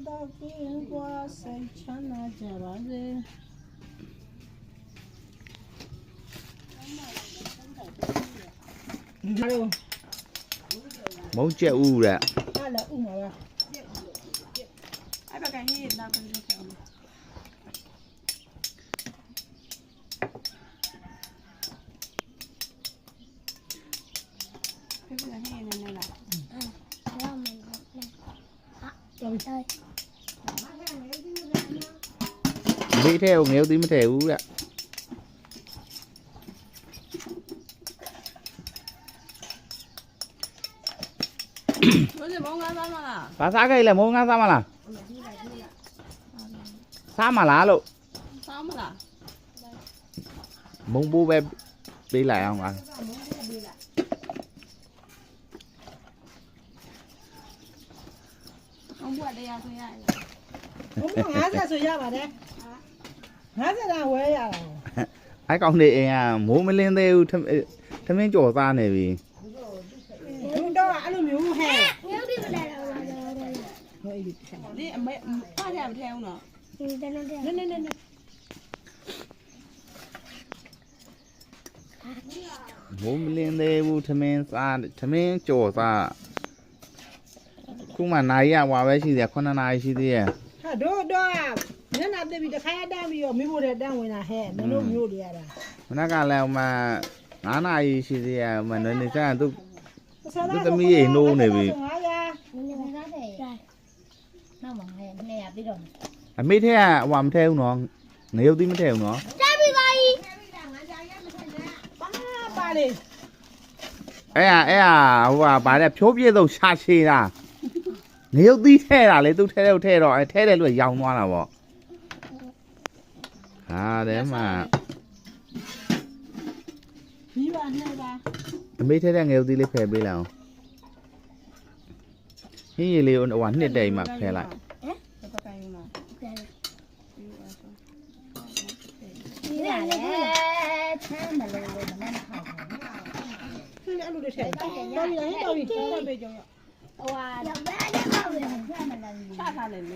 တော့ကင်းကွာစိတ်ချမ်းသာကြပါစေမုံကျက်ဦးတဲ့ ဟာလာဦးမှာပါအဲ့ဘက်ကဟင်းတော့ပြန်လို့ပြောင်းဖေဖေကဟင်းနေနေလားမေးထဲကိုငယ်ဦးသီးမထဲဘူးတဲ့ ဘယ်လိုမောင်းကားသားမလား ဘာစားခဲ့လဲမုံငါစားမလားစားမလားလို့ စားမလား မုံပိုးပဲပေးလိုက်အောင်ပါ အောင်ဘွားတရားဆိုရတယ် ဘုံ50ဆိုရပါတယ်50တာဝဲရတာ အဲ့ကောင်နေအိမ်ကမိုးမလင်းသေးဘူးထမင်းကြော်စားနေပြီ ဘုံတော့အဲ့လိုမျိုးဟဲ့ ဒီအမေဖားရမထဲအောင်နော် နဲ မိုးမလင်းသေးဘူးထမင်းစားထမင်းကြော်စားခုမှနိုင်ရဝါပဲရှိသေးတယ်9နာရီရှိသေးရဲ့ ဟာတို့ညနာတက်ပြီးတခါရတန်းပြီးတော့မိဖို့တဲ့တန်းဝင်တာဟဲ့မလို့မျိုးတွေရတာ မနက်ကလည်းမှ9နာရီရှိသေးရဲ့မနက်နေကျရင်သူသမီးရေနိုးနေပြီအမေထဲကဟွာမထဲဘူးနော်ငရုတ်သီးမထဲဘူးနော် ပါလေ အဲ့ဟိုဟာဗါတဲ့ဖြိုးပြည့်စုံရှာချေတာငရုတ်သီးထဲတာလေသူထဲတော့ထဲတော့အဲထဲတယ်လို့ရောင်သွားတာပေါ့ဟာတဲ့မှာ မိဘနှစ်ပါ အမေထဲတဲ့ငရုတ်သီးလေးဖယ်ပေးလိုက်အောင်ဟင်းရည်လေးဟိုဟာနှစ်တိမ်မှဖယ်လိုက် ဘက်ကကိုင်းမှာ အဲ့လိုတွေထည့်တော်ပြီလားဟဲ့တော်ပြီတော်ပြီကြောင်ရ ချထားလေလေ